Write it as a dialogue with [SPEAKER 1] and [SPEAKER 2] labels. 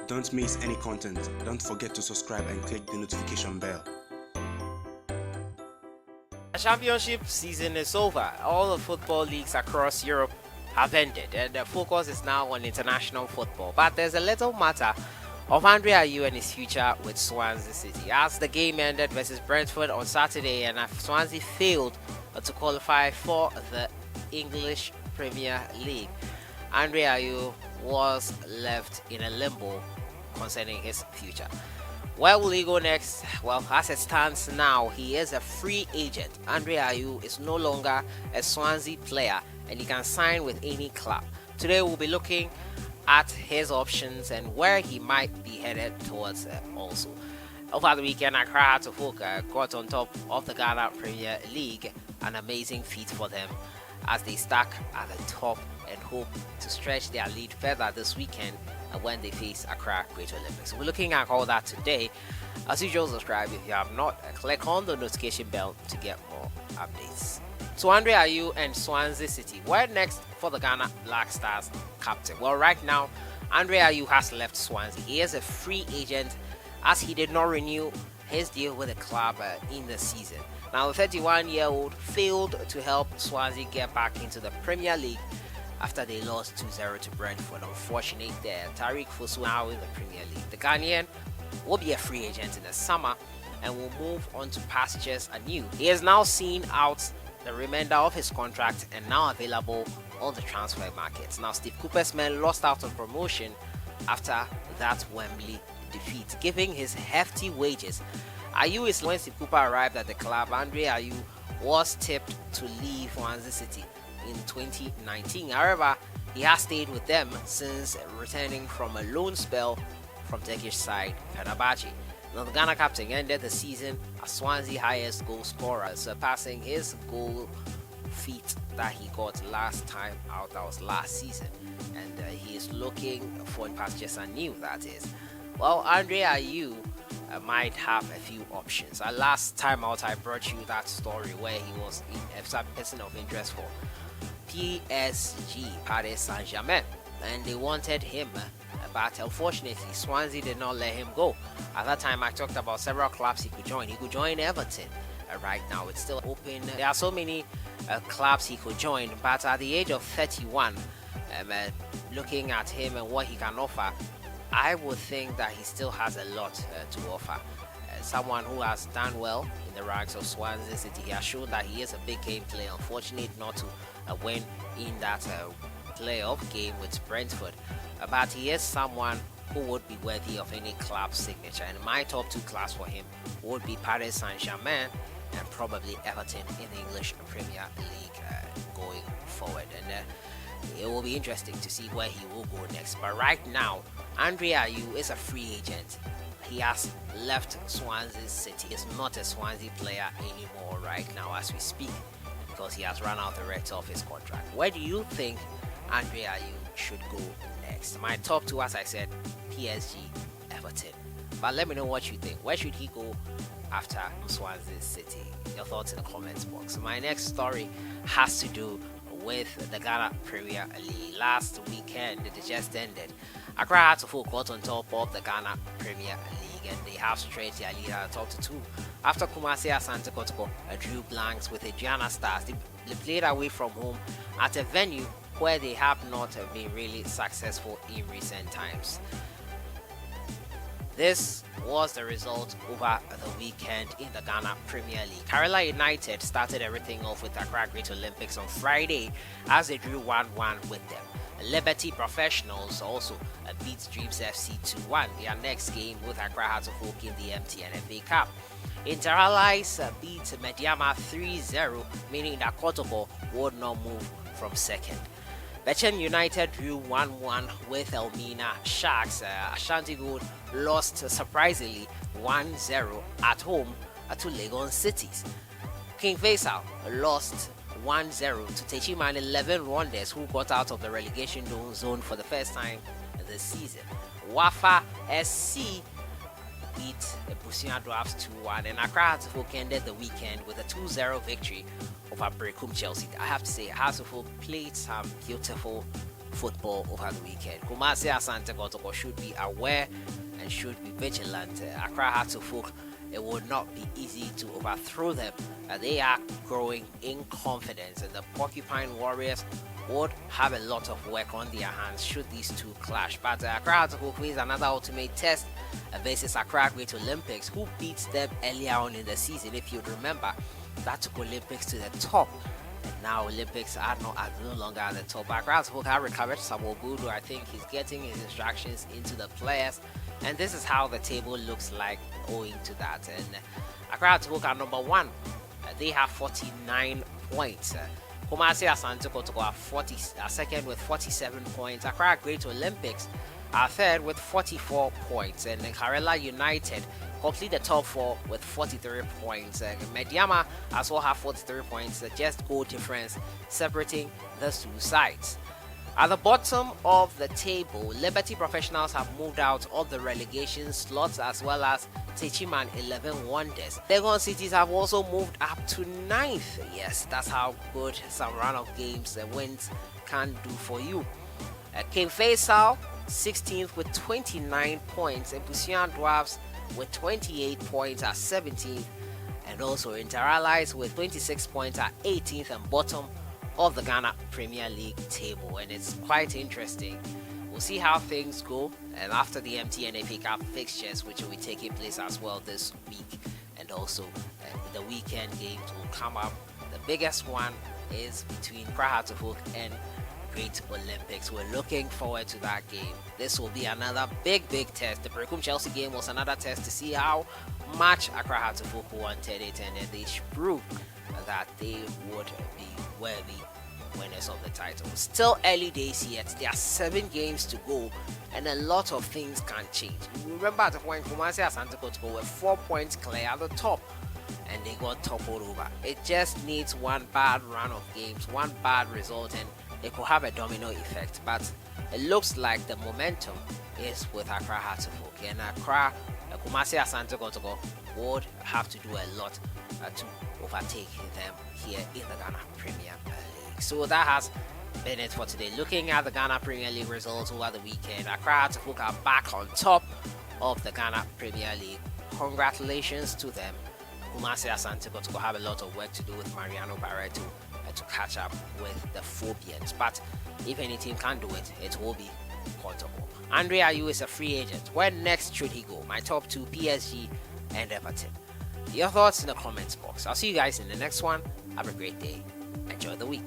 [SPEAKER 1] Don't miss any content. Don't forget to subscribe and click the notification bell.
[SPEAKER 2] The championship season is over. All the football leagues across Europe have ended, and the focus is now on international football. But there's a little matter of Ayew and his future with Swansea City. As the game ended versus Brentford on Saturday, and Swansea failed to qualify for the English Premier League, Ayew was left in a limbo concerning his future. Where will he go next? Well, as it stands now, he is a free agent. Ayew is no longer a Swansea player and he can sign with any club. Today we'll be looking at his options and where he might be headed towards also. Over the weekend, Accra Hearts of Oak got on top of the Ghana Premier League, an amazing feat for them as they stuck at the top and hope to stretch their lead further this weekend when they face Accra Great Olympics. We're looking at all that today. As usual, subscribe if you have not. Click on the notification bell to get more updates. So Ayew and Swansea City. Where next for the Ghana Black Stars captain? Well, right now, Ayew has left Swansea. He is a free agent as he did not renew his deal with the club in the season. Now, the 31-year-old failed to help Swansea get back into the Premier League after they lost 2-0 to Brentford. Unfortunately, Tariq Fosu now in the Premier League. The Ghanaian will be a free agent in the summer and will move on to pastures anew. He has now seen out the remainder of his contract and now available on the transfer market. Now, Steve Cooper's men lost out on promotion after that Wembley defeat, giving his hefty wages. Ayew is when Steve Cooper arrived at the club. Ayew was tipped to leave Swansea City in 2019. However, he has stayed with them since returning from a loan spell from Turkish side Fenerbahce. Now, the Ghana captain ended the season as Swansea's highest goal scorer, surpassing his goal feat that he got last time out, that was last season, and he is looking for pastures anew, that is. Well, Ayew might have a few options. Last time out, I brought you that story where he was a person of interest for PSG, Paris Saint-Germain, and they wanted him, but unfortunately Swansea did not let him go. At that time, I talked about several clubs he could join. He could join Everton. Right now it's still open. There are so many clubs he could join, but at the age of 31, looking at him and what he can offer, I would think that he still has a lot to offer. Someone who has done well in the ranks of Swansea City. He has shown that he is a big game player. Unfortunate not to win in that playoff game with Brentford, but he is someone who would be worthy of any club signature. And my top two clubs for him would be Paris Saint-Germain and probably Everton in the English Premier League going forward. And it will be interesting to see where he will go next. But right now, Ayew is a free agent. He has left Swansea City. He is not a Swansea player anymore right now as we speak, because he has run out the rest of his contract. Where do you think Ayew should go next? My top two, as I said, PSG, Everton. But let me know what you think. Where should he go after Swansea City? Your thoughts in the comments box. My next story has to do with the Ghana Premier League. Last weekend it just ended. Accra Hearts of Oak got on top of the Ghana Premier League and they have stretched their lead at the top to 2 after Kumasi Asante Kotoko drew blanks with the Gianna Stars. They played away from home at a venue where they have not been really successful in recent times. This was the result over the weekend in the Ghana Premier League. Kerala United started everything off with Accra Great Olympics on Friday as they drew 1-1 with them. Liberty Professionals also beat Dreams FC 2-1. Their next game with Accra Hearts of Oak in the MTN FA Cup. Interallies beat Mediama 3-0, meaning that Kotoko would not move from second. Bechem United drew 1-1 with Elmina Sharks. Ashanti Gold lost surprisingly 1-0 at home to Legon Cities. King Faisal lost 1-0 to Techiman 11 Wonders, who got out of the relegation zone for the first time this season. Wafa SC beat Busia Drafts 2-1, and Accra Hearts of Oak ended the weekend with a 2-0 victory over Brekum Chelsea. I have to say, Hearts of Oak played some beautiful football over the weekend. Kumasi Asante Kotoko should be aware and should be vigilant. Accra Hearts of Oak, it would not be easy to overthrow them. They are growing in confidence, and the Porcupine Warriors would have a lot of work on their hands should these two clash. But Accra Hearts of Oak faces another ultimate test versus Accra Great Olympics, who beats them earlier on in the season. If you remember, that took Olympics to the top. And now Olympics are no longer at the top. Accra Hearts of Oak have recovered Samuel Budu. I think he's getting his instructions into the players. And this is how the table looks like owing to that. And Accra Hearts of Oak are number 1. They have 49 points. Kumasi Asante Kotoko are second with 47 points. Accra Great Olympics are third with 44 points. And Karela United complete the top 4 with 43 points. Mediama as well have 43 points. Just goal difference separating the two sides. At the bottom of the table, Liberty Professionals have moved out of the relegation slots, as well as Techiman 11 Wonders. Legon Cities have also moved up to 9th. Yes, that's how good some run of games and wins can do for you. King Faisal 16th with 29 points, and Busian Dwarfs with 28 points at 17th, and also Interallies with 26 points at 18th and bottom of the Ghana Premier League table. And it's quite interesting. We'll see how things go, and after the MTN FA Cup fixtures, which will be taking place as well this week, and also the weekend games will come up. The biggest one is between Accra Hearts of Oak and Great Olympics. We're looking forward to that game. This will be another big test. The Berekum Chelsea game was another test to see how much Accra Hearts of Oak wanted it, and they should prove that they would be worthy winners of the title. Still early days yet. There are 7 games to go, and a lot of things can change. Remember at the point Kumasi Asante Kotoko were 4 points clear at the top, and they got toppled over. It just needs one bad run of games, one bad result, and it could have a domino effect. But it looks like the momentum is with Accra Hearts of Oak, and Kumasi Asante Kotoko would have to do a lot to overtake them here in the Ghana Premier League. So that has been it for today. Looking at the Ghana Premier League results over the weekend, Accra Hearts of Oak are back on top of the Ghana Premier League. Congratulations to them. Kumasi Asante Kotoko have a lot of work to do with Mariano Barreto to catch up with the Phobians. But if any team can do it, it will be Portugal. Andre Ayew is a free agent. Where next should he go? My top 2, PSG and Everton. Your thoughts in the comments box. I'll see you guys in the next one. Have a great day. Enjoy the week.